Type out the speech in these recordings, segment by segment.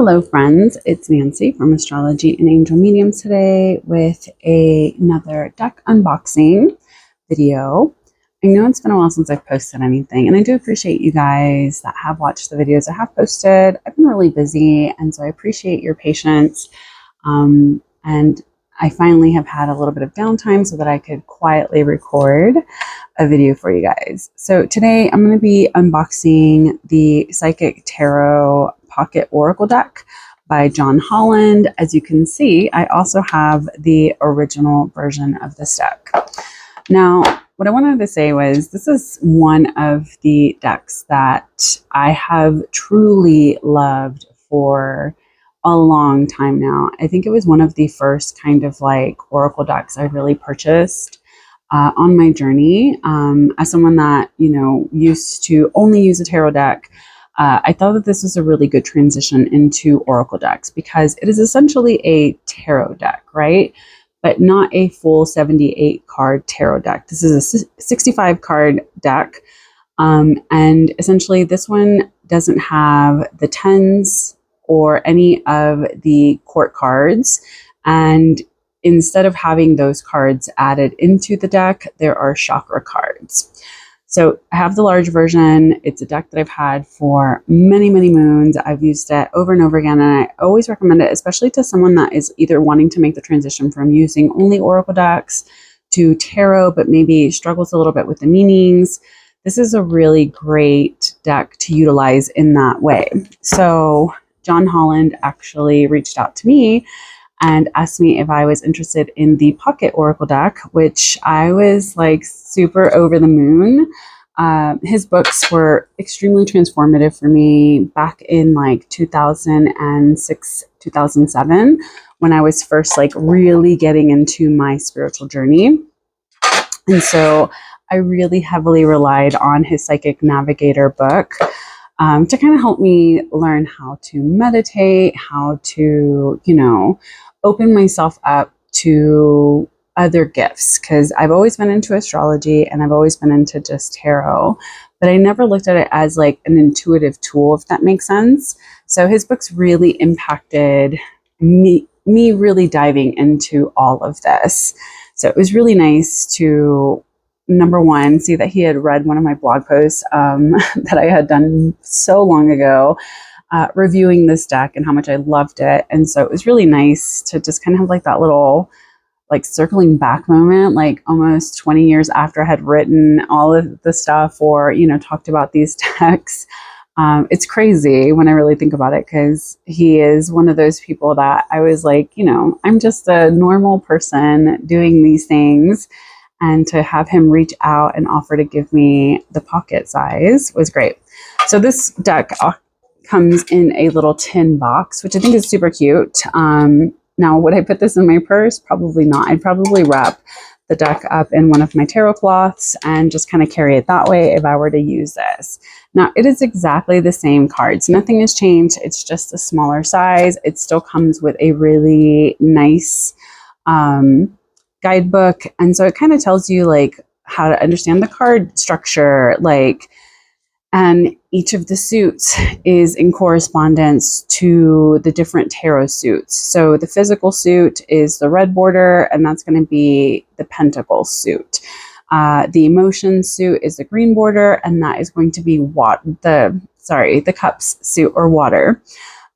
Hello friends, it's Nancy from Astrology and Angel Mediums today with another deck unboxing video. I know it's been a while since I've posted anything, and I do appreciate you guys that have watched the videos I have posted. I've been really busy, and so I appreciate your patience. And I finally have had a little bit of downtime so that I could quietly record a video for you guys. So today I'm going to be unboxing the Psychic Tarot Pocket Oracle deck by John Holland. As you can see, I also have the original version of this deck. Now, what I wanted to say was this is one of the decks that I have truly loved for a long time now. I think it was one of the first kind of like Oracle decks I really purchased on my journey. As someone that, used to only use a tarot deck, I thought that this was a really good transition into Oracle decks because it is essentially a tarot deck, right? But not a full 78 card tarot deck. This is a 65 card deck. And essentially this one doesn't have the tens or any of the court cards. And instead of having those cards added into the deck, there are chakra cards. So I have the large version. It's a deck that I've had for many, many moons. I've used it over and over again, and I always recommend it, especially to someone that is either wanting to make the transition from using only Oracle decks to tarot, but maybe struggles a little bit with the meanings. This is a really great deck to utilize in that way. So John Holland actually reached out to me and asked me if I was interested in the Pocket Oracle deck, which I was like super over the moon. His books were extremely transformative for me back in like 2006, 2007, when I was first like really getting into my spiritual journey. And so I really heavily relied on his Psychic Navigator book to kind of help me learn how to meditate, how to, open myself up to other gifts, because I've always been into astrology and I've always been into just tarot, but I never looked at it as like an intuitive tool, if that makes sense. So his books really impacted me really diving into all of this. So it was really nice to, number one, see that he had read one of my blog posts that I had done so long ago, reviewing this deck and how much I loved it. And so it was really nice to just kind of have like that little like circling back moment, like almost 20 years after I had written all of the stuff or, talked about these decks. It's crazy when I really think about it, because he is one of those people that I was like, I'm just a normal person doing these things. And to have him reach out and offer to give me the pocket size was great. So this deck comes in a little tin box, which I think is super cute. Now, would I put this in my purse? Probably not. I'd probably wrap the deck up in one of my tarot cloths and just kind of carry it that way if I were to use this. Now, it is exactly the same cards. Nothing has changed. It's just a smaller size. It still comes with a really nice guidebook. And so it kind of tells you like how to understand the card structure, and each of the suits is in correspondence to the different tarot suits. So the physical suit is the red border, and that's going to be the pentacle suit. The emotion suit is the green border, and that is going to be the cups suit or water.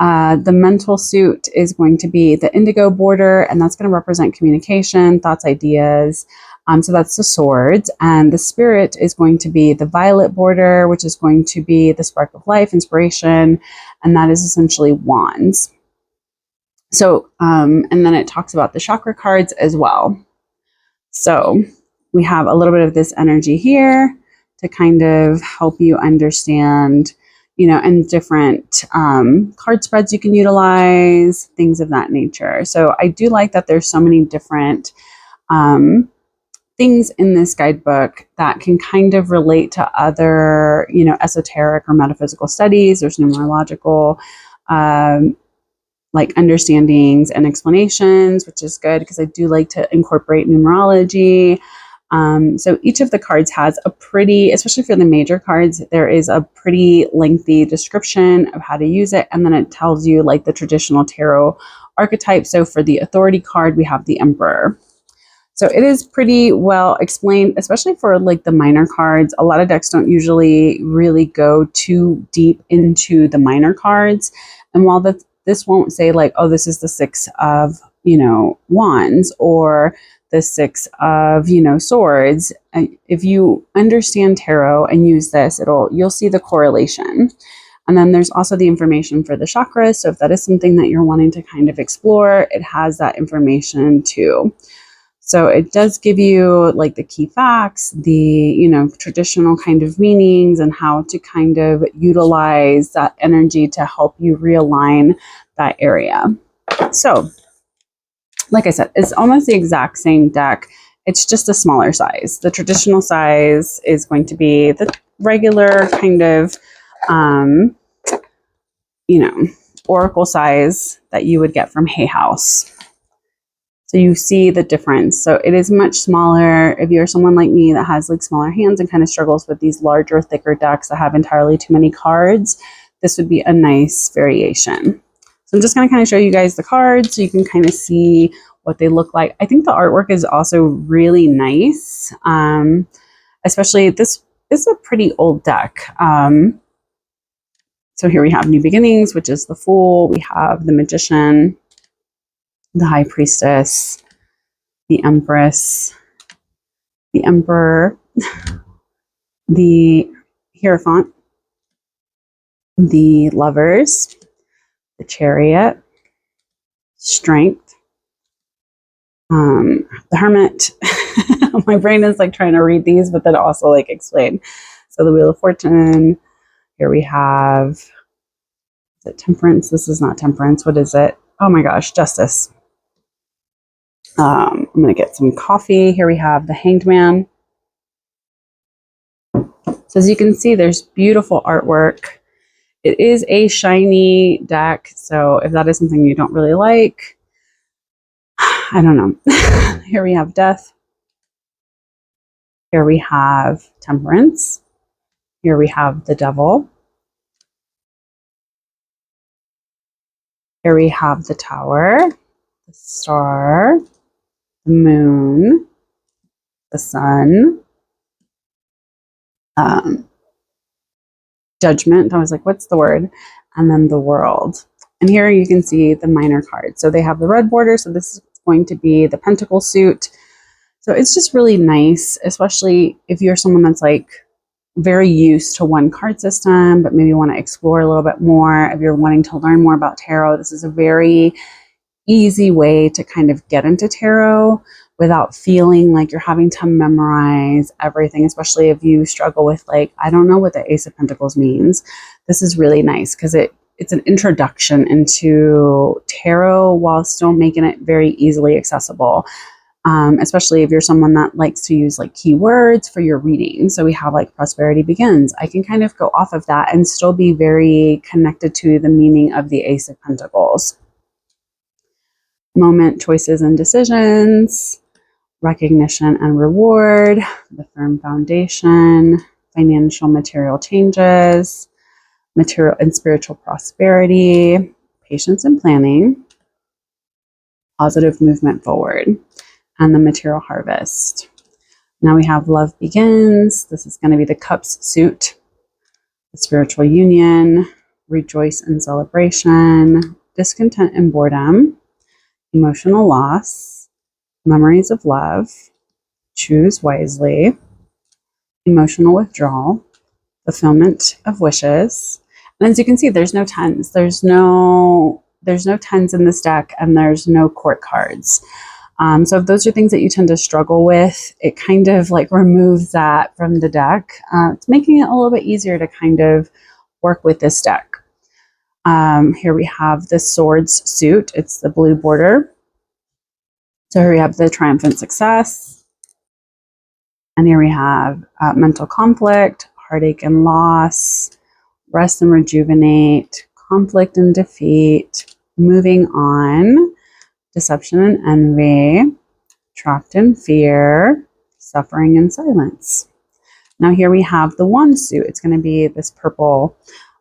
The mental suit is going to be the indigo border, and that's going to represent communication, thoughts, ideas. So that's the swords. And the spirit is going to be the violet border, which is going to be the spark of life, inspiration, and that is essentially wands. So, and then it talks about the chakra cards as well. So we have a little bit of this energy here to kind of help you understand, and different card spreads you can utilize, things of that nature. So I do like that there's so many different things in this guidebook that can kind of relate to other, esoteric or metaphysical studies. There's numerological like understandings and explanations, which is good because I do like to incorporate numerology. So each of the cards has a pretty, especially for the major cards, there is a pretty lengthy description of how to use it. And then it tells you like the traditional tarot archetype. So for the authority card, we have the Emperor. So it is pretty well explained, especially for like the minor cards. A lot of decks don't usually really go too deep into the minor cards. And while this won't say like, oh, this is the Six of, Wands or the Six of, Swords. If you understand tarot and use this, you'll see the correlation. And then there's also the information for the chakras. So if that is something that you're wanting to kind of explore, it has that information too. So it does give you like the key facts, the, traditional kind of meanings and how to kind of utilize that energy to help you realign that area. So like I said, it's almost the exact same deck. It's just a smaller size. The traditional size is going to be the regular kind of, oracle size that you would get from Hay House. So you see the difference. So it is much smaller. If you're someone like me that has like smaller hands and kind of struggles with these larger, thicker decks that have entirely too many cards, this would be a nice variation. So I'm just going to kind of show you guys the cards so you can kind of see what they look like. I think the artwork is also really nice. Especially this is a pretty old deck. So here we have New Beginnings, which is the Fool. We have the Magician, the High Priestess, the Empress, the Emperor, the Hierophant, the Lovers, the Chariot, Strength, the Hermit. My brain is like trying to read these, but then also like explain. So the Wheel of Fortune. Here we have, is it Temperance? This is not Temperance. What is it? Oh my gosh, Justice. I'm going to get some coffee. Here we have the Hanged Man. So as you can see, there's beautiful artwork. It is a shiny deck. So if that is something you don't really like, I don't know. Here we have Death. Here we have Temperance. Here we have the Devil. Here we have the Tower, the Star, the Moon, the Sun, Judgment. I was like, what's the word? And then the World. And here you can see the minor cards. So they have the red border. So this is going to be the Pentacle suit. So it's just really nice, especially if you're someone that's like very used to one card system, but maybe want to explore a little bit more. If you're wanting to learn more about tarot, this is a very easy way to kind of get into tarot without feeling like you're having to memorize everything, especially if you struggle with like, I don't know what the Ace of Pentacles means. This is really nice because it's an introduction into tarot while still making it very easily accessible. Especially if you're someone that likes to use like keywords for your reading. So we have like Prosperity Begins. I can kind of go off of that and still be very connected to the meaning of the Ace of Pentacles. Moment, Choices and Decisions, Recognition and Reward, the Firm Foundation, Financial Material Changes, Material and Spiritual Prosperity, Patience and Planning, Positive Movement Forward, and the Material Harvest. Now we have Love Begins. This is going to be the Cups suit, the Spiritual Union, Rejoice and Celebration, Discontent and Boredom, Emotional Loss, Memories of Love, Choose Wisely, Emotional Withdrawal, Fulfillment of Wishes. And as you can see, there's no tens. There's no tens in this deck, and there's no court cards. So if those are things that you tend to struggle with, it kind of like removes that from the deck. It's making it a little bit easier to kind of work with this deck. Here we have the Swords suit. It's the blue border. So here we have the Triumphant Success. And here we have Mental Conflict, Heartache and Loss, Rest and Rejuvenate, Conflict and Defeat, Moving On, Deception and Envy, Trapped in Fear, suffering and silence. Now here we have the wand suit. It's going to be this purple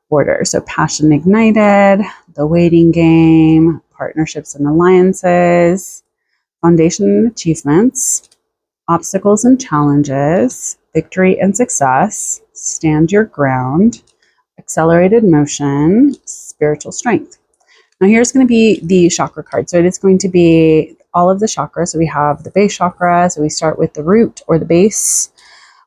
border. So passion ignited, the waiting game, partnerships and alliances, foundation and achievements, obstacles and challenges, victory and success, stand your ground, accelerated motion, spiritual strength. Now here's going to be the chakra card. So it is going to be all of the chakras. So we have the base chakra. So we start with the root or the base.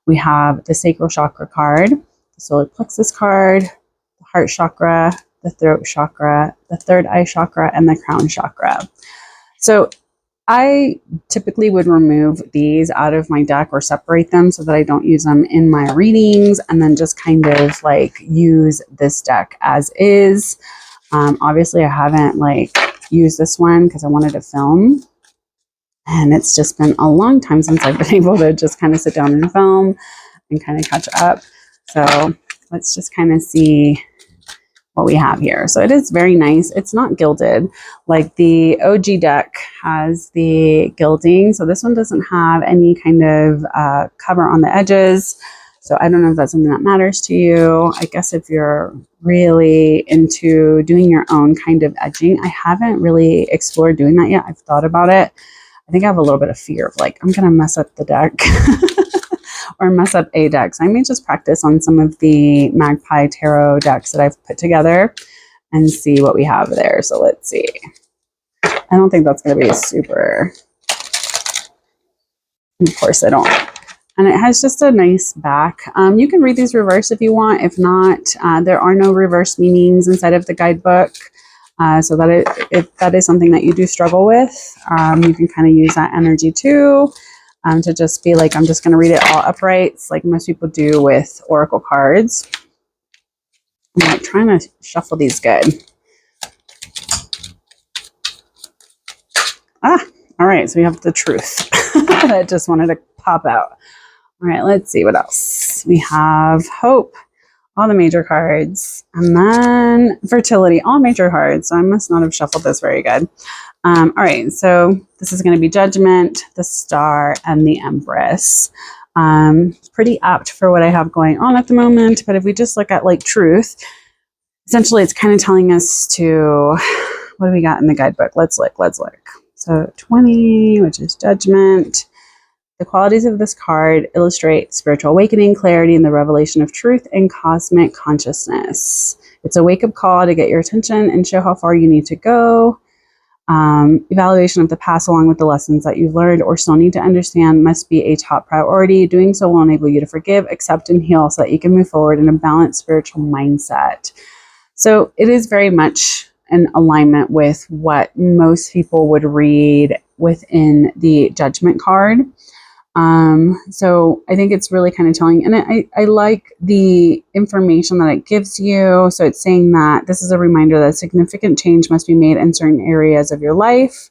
We have the sacral chakra card, the solar plexus card, the heart chakra, the throat chakra, the third eye chakra, and the crown chakra. So I typically would remove these out of my deck or separate them so that I don't use them in my readings, and then just kind of like use this deck as is. Obviously I haven't like used this one because I wanted to film, and it's just been a long time since I've been able to just kind of sit down and film and kind of catch up. So let's just kind of see what we have here. So it is very nice. It's not gilded like the OG deck has the gilding. So this one doesn't have any kind of cover on the edges. So I don't know if that's something that matters to you. I guess if you're really into doing your own kind of edging, I haven't really explored doing that yet. I've thought about it. I think I have a little bit of fear of like, I'm going to mess up the deck or mess up a deck. So I may just practice on some of the Magpie Tarot decks that I've put together and see what we have there. So let's see. I don't think that's going to be super. Of course I don't. And it has just a nice back. You can read these reverse if you want. If not, there are no reverse meanings inside of the guidebook. So that if that is something that you do struggle with, you can kind of use that energy too, to just be like, I'm just going to read it all uprights like most people do with oracle cards. I'm like trying to shuffle these good. All right. So we have the truth that just wanted to pop out. All right, let's see what else. We have hope, all the major cards, and then fertility, all major cards. So I must not have shuffled this very good. All right, so this is going to be judgment, the star, and the empress. It's pretty apt for what I have going on at the moment. But if we just look at like truth, essentially it's kind of telling us to, what do we got in the guidebook? Let's look. So 20, which is judgment. The qualities of this card illustrate spiritual awakening, clarity, and the revelation of truth and cosmic consciousness. It's a wake-up call to get your attention and show how far you need to go. Evaluation of the past along with the lessons that you've learned or still need to understand must be a top priority. Doing so will enable you to forgive, accept, and heal so that you can move forward in a balanced spiritual mindset. So it is very much in alignment with what most people would read within the judgment card. So I think it's really kind of telling, and I like the information that it gives you. So it's saying that this is a reminder that significant change must be made in certain areas of your life,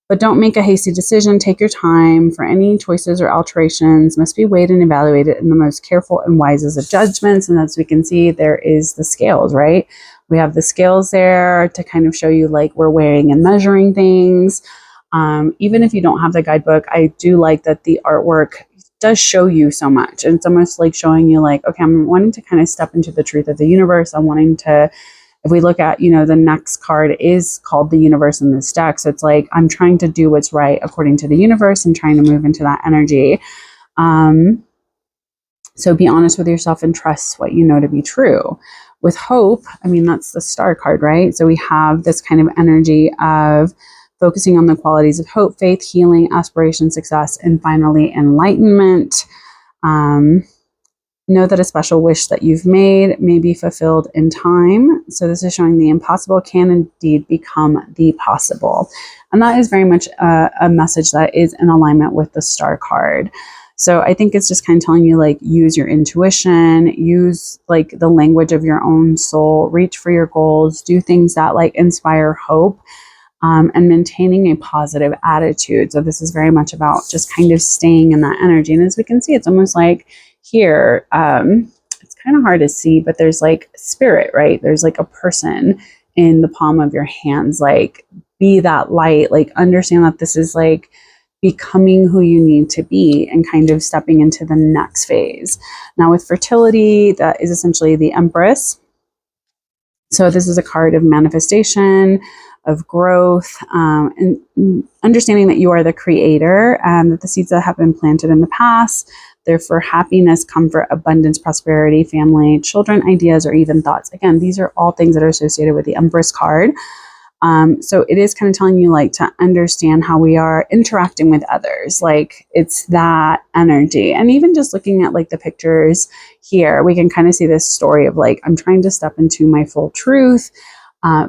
but don't make a hasty decision. Take your time. For any choices or alterations must be weighed and evaluated in the most careful and wisest of judgments. And as we can see, there is the scales, right? We have the scales there to kind of show you like we're weighing and measuring things. Even if you don't have the guidebook, I do like that the artwork does show you so much. And it's almost like showing you like, okay, I'm wanting to kind of step into the truth of the universe. I'm wanting to, if we look at, the next card is called the universe in this deck. So it's like, I'm trying to do what's right according to the universe and trying to move into that energy. So be honest with yourself and trust what you know to be true. With hope, that's the star card, right? So we have this kind of energy of focusing on the qualities of hope, faith, healing, aspiration, success, and finally enlightenment. Know that a special wish that you've made may be fulfilled in time. So this is showing the impossible can indeed become the possible. And that is very much a message that is in alignment with the star card. So I think it's just kind of telling you like, use your intuition, use like the language of your own soul, reach for your goals, do things that like inspire hope. And maintaining a positive attitude. So this is very much about just kind of staying in that energy. And as we can see, it's almost like here, it's kind of hard to see, but there's like spirit, right? There's like a person in the palm of your hands, like be that light, like understand that this is like becoming who you need to be and kind of stepping into the next phase. Now with fertility, that is essentially the Empress. So this is a card of manifestation, of growth, and understanding that you are the creator, and that the seeds that have been planted in the past, they're for happiness, comfort, abundance, prosperity, family, children, ideas, or even thoughts. Again, these are all things that are associated with the Empress card. So it is kind of telling you like to understand how we are interacting with others. Like it's that energy. And even just looking at like the pictures here, we can kind of see this story of like, I'm trying to step into my full truth,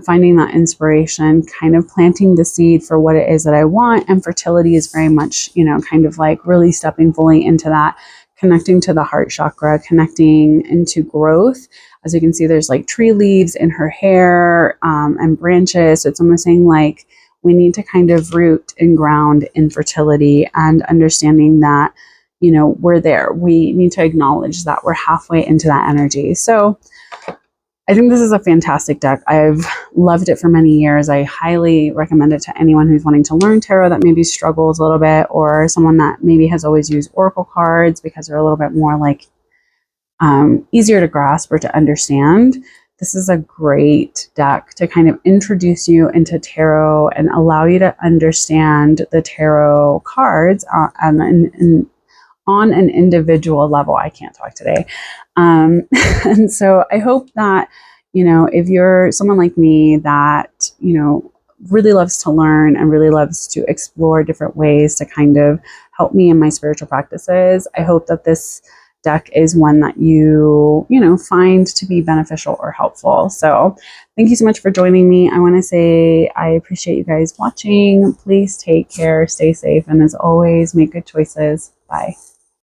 finding that inspiration, kind of planting the seed for what it is that I want. And fertility is very much, you know, kind of like really stepping fully into that, connecting to the heart chakra, connecting into growth. As you can see, there's like tree leaves in her hair and branches. So it's almost saying like we need to kind of root and ground in fertility and understanding that, you know, we're there. We need to acknowledge that we're halfway into that energy. So I think this is a fantastic deck. I've loved it for many years. I highly recommend it to anyone who's wanting to learn tarot that maybe struggles a little bit, or someone that maybe has always used oracle cards because they're a little bit more like easier to grasp or to understand. This is a great deck to kind of introduce you into tarot and allow you to understand the tarot cards on an individual level. I can't talk today. And so I hope that, you know, if you're someone like me that, you know, really loves to learn and really loves to explore different ways to kind of help me in my spiritual practices, I hope that this deck is one that you know, find to be beneficial or helpful. So thank you so much for joining me. I want to say I appreciate you guys watching. Please take care, stay safe, and as always, make good choices. Bye.